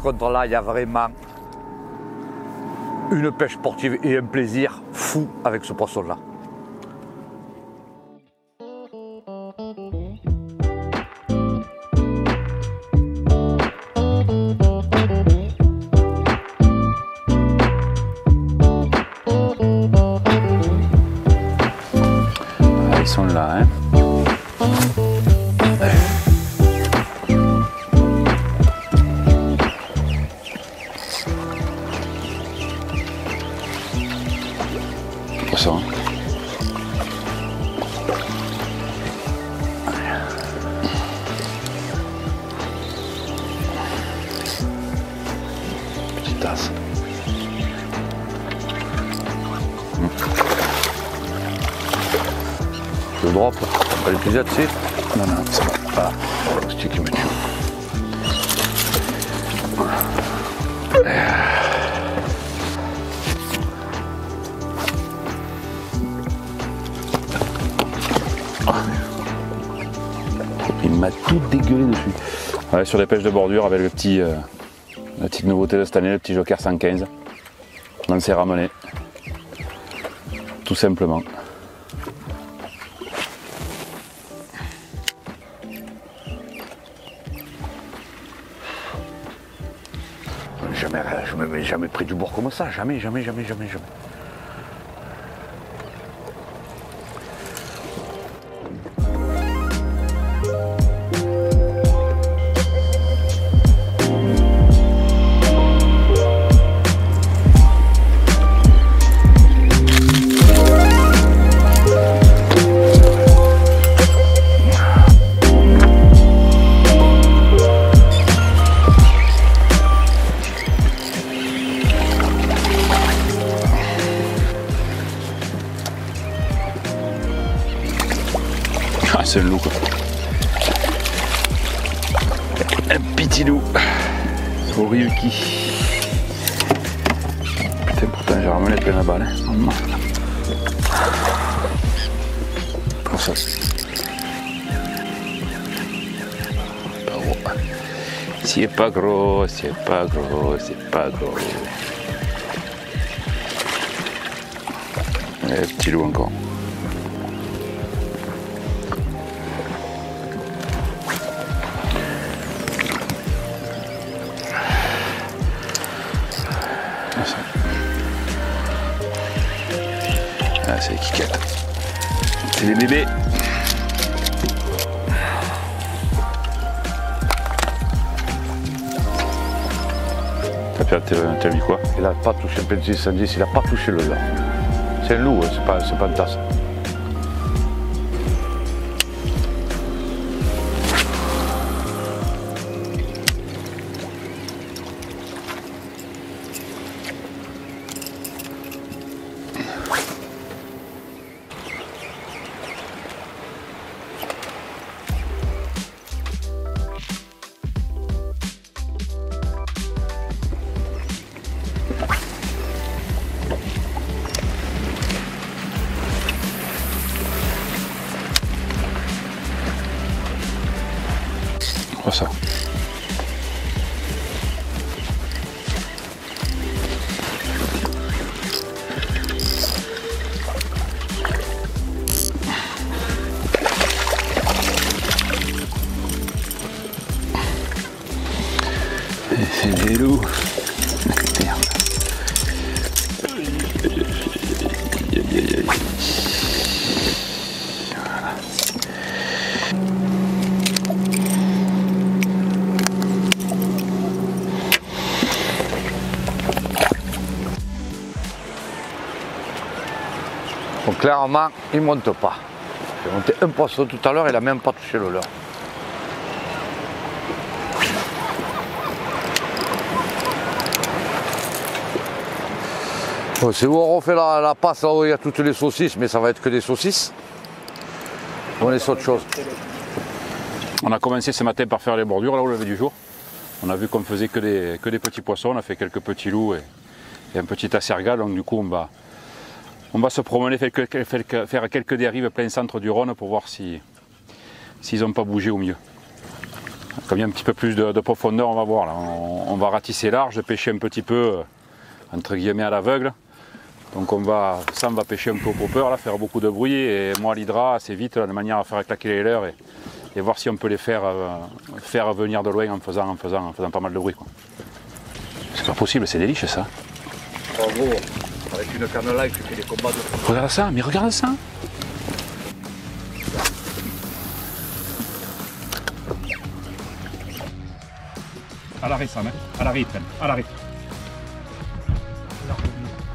par contre là, il y a vraiment une pêche sportive et un plaisir fou avec ce poisson-là. Ils sont là, hein. Poisson. Petite tasse. Je drop, pas l'épisode, c'est. Non, non, ça va. Voilà. C'est ce qui me tue. Il m'a tout dégueulé dessus. Ouais, sur les pêches de bordure avec le petit, la petite nouveauté de cette année, le petit Joker 115. On s'est ramené. Tout simplement. Je me mets jamais près du bord comme ça, jamais. Ah, c'est un loup quoi. Un petit loup. Au Ryuki. Putain, pourtant j'ai ramené plein la balle. Hein. Comme ça. Pas gros. C'est pas gros, c'est pas gros, c'est pas gros. Et petit loup encore. Ah, c'est les quiquettes. C'est les bébés. T'as vu quoi? Il n'a pas touché le petit 110, il n'a pas touché le leurre. C'est un loup, hein, c'est pas une tasse. Oh ça. C'est des loups. Merde. Voilà. Donc clairement, il ne monte pas. J'ai monté un poisson tout à l'heure, il n'a même pas touché le leurre. Bon, c'est où on refait la passe, là où il y a toutes les saucisses, mais ça va être que des saucisses. On laisse autre chose. On a commencé ce matin par faire les bordures là au lever du jour. On a vu qu'on faisait que des petits poissons, on a fait quelques petits loups et un petit acerga, donc du coup on va se promener, faire quelques dérives plein centre du Rhône pour voir s'ils n'ont pas bougé au mieux. Comme il y a un petit peu plus de profondeur, on va voir là. On va ratisser large, pêcher un petit peu, entre guillemets à l'aveugle. Donc ça on va pêcher un peu au popper, là, faire beaucoup de bruit. Et moi l'hydra, assez vite, la manière à faire claquer les leurres et voir si on peut les faire venir de loin en faisant pas mal de bruit. C'est pas possible, c'est délicieux ça. Bravo, avec une canne live, tu fais des combats de... Regarde ça, mais regarde ça. À l'arrêt Sam, hein. À l'arrêt, à l'arrêt.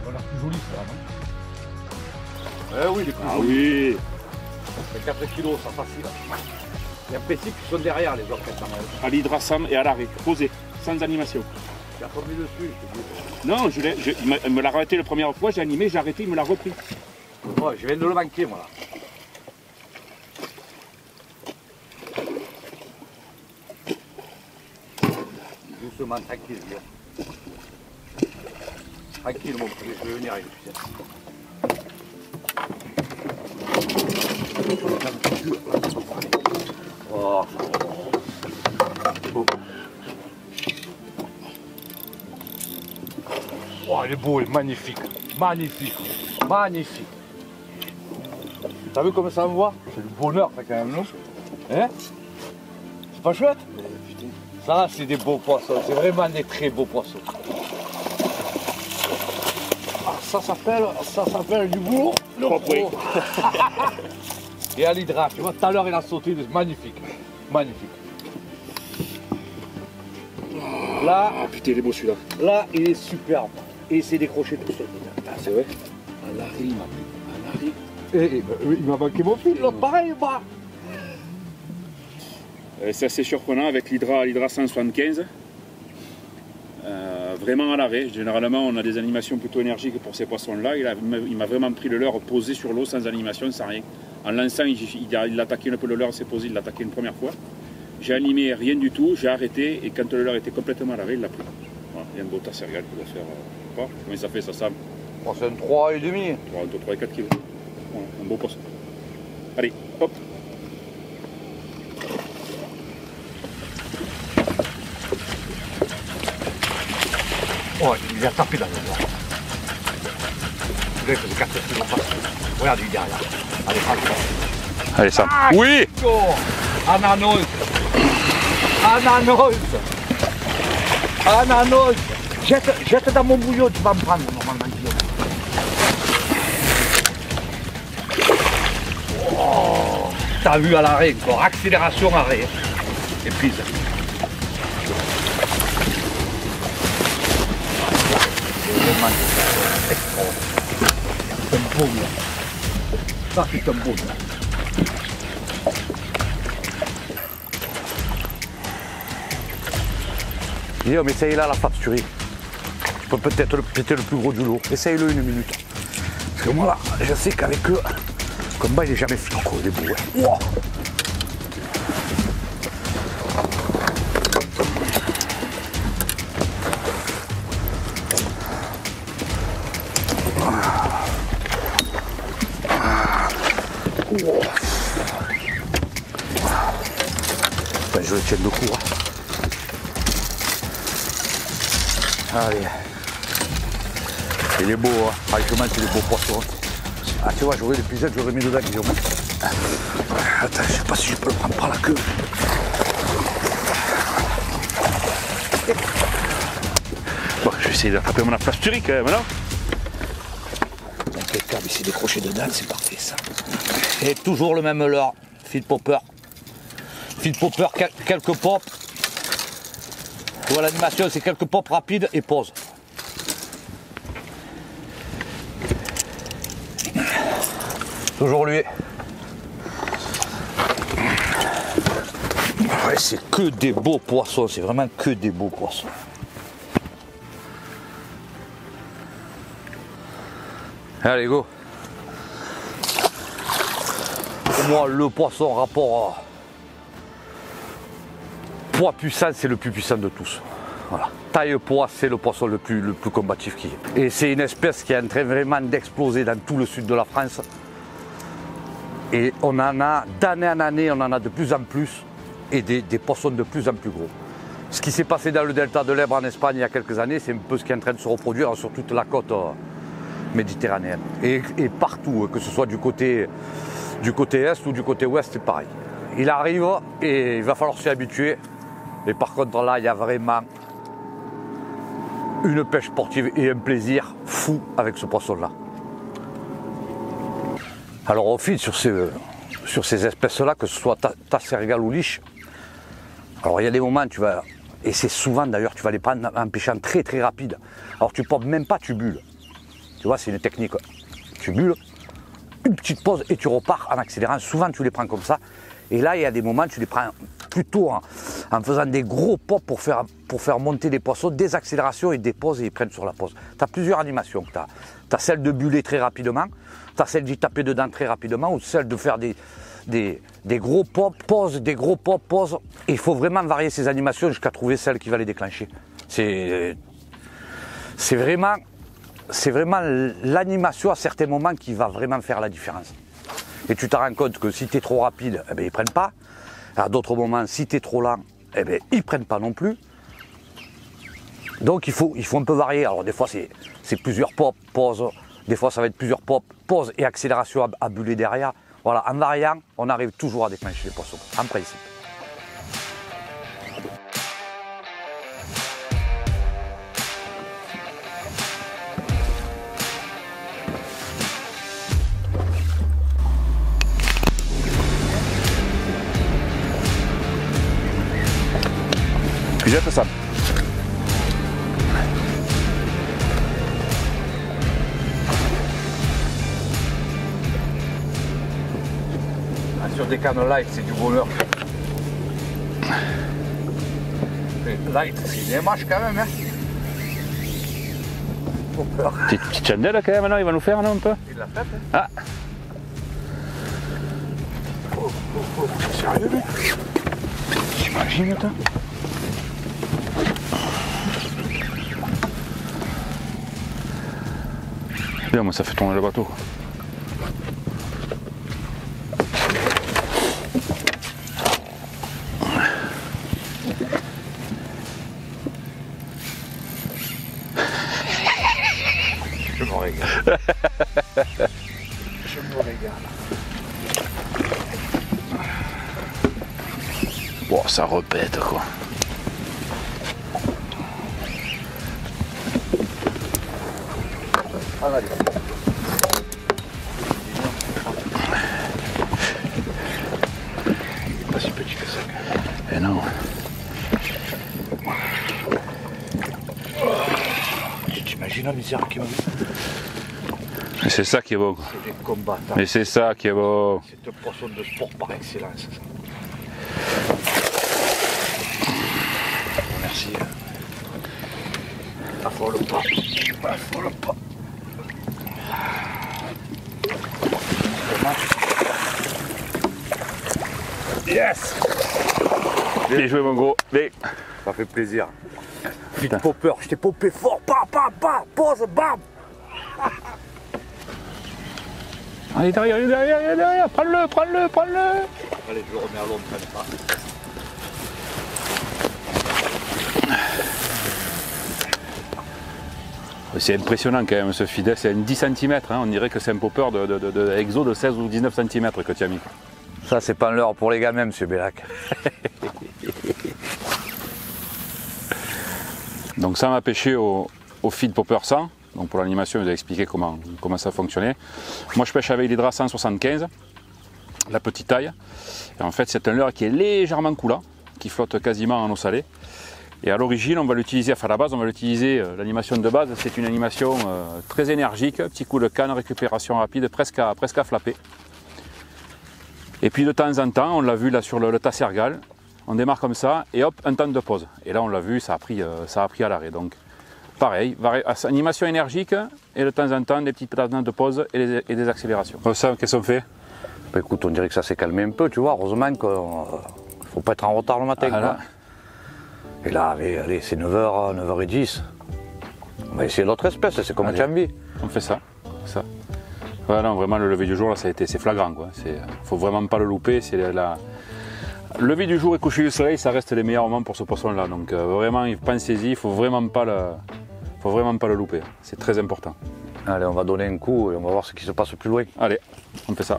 Voilà, plus joli ça, non? Eh oui, les plus jolis. Oui. C'est 4 kilos, ça facile. Il y a Pessi qui sont derrière les autres. À l'hydra Sam et à l'arrêt, posé, sans animation. Tu as tombé dessus, je te dis. Non, il me l'a arrêté la première fois, j'ai animé, j'ai arrêté, il me l'a repris. Ouais, je viens de le manquer, moi là. Doucement, tranquille, viens. Tranquille, mon petit, je vais venir avec, tu sais. Oh, oh, il est beau, il est magnifique. Magnifique. Magnifique. T'as vu comme ça me voit? C'est du bonheur, ça, quand même, non? Hein? C'est pas chouette? Ça, c'est des beaux poissons. C'est vraiment des très beaux poissons. Ah, ça s'appelle du boulot. Et à l'hydra, tu vois, tout à l'heure, il a sauté. Magnifique. Magnifique. Là, Ah putain, il est beau celui-là. là, il est superbe. Et il s'est décroché tout seul. C'est vrai? À l'arrêt, il m'a plu. À l'arrêt. Il m'a manqué mon fil, l'autre pareil, bah. C'est assez surprenant avec l'hydra 175. Vraiment à l'arrêt. Généralement, on a des animations plutôt énergiques pour ces poissons-là. Il m'a vraiment pris le leurre posé sur l'eau sans animation, sans rien. En lançant, il attaquait un peu le leurre, s'est posé, il l'a attaqué une première fois. J'ai animé rien du tout, j'ai arrêté et quand le leurre était complètement à l'arrêt, il l'a pris. Voilà, il y a un beau tassergal qui doit faire. Comment ça fait ça, Sam? Oh, c'est un 3,5. Entre 3 et 4 kg. Voilà, un beau poisson. Allez, hop. Oh, il a tapé dans le bois. Vous voulez que je capte ce qu'il passe. Regarde lui derrière. Allez, prends. Allez, Sam. Ah, Oui! oh, ananos. Ananos. Ananos. Jette dans mon bouillon, tu vas me prendre normalement. Oh, t'as vu à l'arrêt encore. Accélération, arrêt. Et prise. C'est un beau là. Ça c'est un beau là. Guillaume, essaye là la facturer. Tu peux peut-être péter le plus gros du lot. Essaye-le une minute. Parce que moi là, je sais qu'avec eux, comme bas il est jamais fini. Il est beau. Ouais. Wow. Ben, je le tiens de court. Allez. Il est beau, hein. Franchement, c'est des beaux poissons. Ah, tu vois, j'aurais l'épisode, j'aurais mis dedans, Guillaume. Attends, je sais pas si je peux le prendre par la queue. Bon, je vais essayer d'attraper mon plasturique quand même, là. Impeccable, il s'est décroché dedans, c'est parfait ça. Et toujours le même leurre, feed popper. Feed popper, quelques pops. Tu vois l'animation, c'est quelques pops rapides et pause. Toujours lui. Ouais, c'est que des beaux poissons, c'est vraiment que des beaux poissons. Allez, go. Pour moi, le poisson rapport poids puissant, c'est le plus puissant de tous. Voilà. Taille poids, c'est le poisson le plus combatif qui est. Et c'est une espèce qui est en train vraiment d'exploser dans tout le sud de la France. Et on en a d'année en année, on en a de plus en plus. et des poissons de plus en plus gros. Ce qui s'est passé dans le delta de l'Èbre en Espagne il y a quelques années, c'est un peu ce qui est en train de se reproduire sur toute la côte méditerranéenne. Et partout, que ce soit du côté est ou du côté ouest, c'est pareil. Il arrive et il va falloir s'y habituer. Et par contre là, il y a vraiment une pêche sportive et un plaisir fou avec ce poisson-là. Alors au fil sur ces espèces-là, que ce soit tasse cérégale ou liche, alors il y a des moments, et c'est souvent d'ailleurs, tu vas les prendre en pêchant très très rapide. Alors tu ne portes même pas, tu bulles. Tu vois, c'est une technique. Tu bulles, une petite pause et tu repars en accélérant. Souvent tu les prends comme ça. Et là, il y a des moments, tu les prends plutôt en faisant des gros pops pour faire monter les poissons, des accélérations et des pauses, et ils prennent sur la pause. Tu as plusieurs animations. Tu as celle de buller très rapidement, tu as celle d'y taper dedans très rapidement, ou celle de faire des gros pops, pauses, des gros pops, pauses. Et il faut vraiment varier ces animations jusqu'à trouver celle qui va les déclencher. C'est vraiment l'animation à certains moments qui va vraiment faire la différence. Et tu te rends compte que si tu es trop rapide, eh bien, ils ne prennent pas. À d'autres moments, si tu es trop lent, eh bien, ils ne prennent pas non plus. Donc il faut un peu varier. Alors des fois c'est plusieurs pops, pauses. Des fois ça va être plusieurs pops, pauses et accélération à buller derrière. Voilà, en variant, on arrive toujours à déclencher les poissons, en principe. Puis jette ça. Sur des cannes light, c'est du bonheur. Light, c'est une mâche quand même, hein. Faut peur. Petite chandelle quand même, non, il va nous faire non, un peu. Il l'a fait, hein. Ah. Sérieux, lui? T'imagines, toi? Bien, moi ça fait tourner le bateau, quoi. Je me régale. Je me régale. Bon, ça repète, quoi. Ah, allez. Il n'est pas si petit que ça. Eh non. Tu t'imagines la misère qui m'a mis? C'est ça qui est beau, quoi. C'est des combattants. Mais c'est ça qui est beau. C'est un poisson de sport par excellence, ça. Merci. Affole pas. Affole pas. Yes! Bien joué, mon gros. Mais... Ça fait plaisir. Vite popper, je t'ai popé fort. Pause, bam! Allez, derrière, prends-le. Allez, je le remets à l'eau, ne traîne pas. C'est impressionnant quand même ce filet, c'est un 10 cm, hein. On dirait que c'est un popper de exo de 16 ou 19 cm que tu as mis. Ça, c'est pas l'heure pour les gamins, monsieur Bellac. Donc ça m'a pêché au feed popper 100. Donc pour l'animation, je vous ai expliqué comment ça fonctionnait. Moi je pêche avec l'Hydra 175, la petite taille. Et en fait c'est un leurre qui est légèrement coulant, qui flotte quasiment en eau salée. Et à l'origine, on va l'utiliser, enfin à la base, on va l'utiliser, l'animation de base, c'est une animation très énergique, petit coup de canne, récupération rapide, presque à flapper. Et puis de temps en temps, on l'a vu là sur le tasse cérégale, on démarre comme ça, et hop, un temps de pause. Et là on l'a vu, ça a pris à l'arrêt. Donc pareil, animation énergique, et de temps en temps, des petites temps de pause et des accélérations. Ça, qu'est-ce qu'on fait? Bah, écoute, on dirait que ça s'est calmé un peu, tu vois, heureusement qu'il ne faut pas être en retard le matin. Voilà. Et là, allez, c'est 9h, 9h10. On va essayer l'autre espèce, c'est comme un chambi. On fait ça. Ouais, non, vraiment, le lever du jour, là, c'est flagrant, quoi. Faut vraiment pas le louper. C'est Lever du jour et coucher du soleil, ça reste les meilleurs moments pour ce poisson-là. Donc vraiment, pensez-y, il ne faut vraiment pas le louper. C'est très important. Allez, on va donner un coup et on va voir ce qui se passe plus loin. Allez, on fait ça.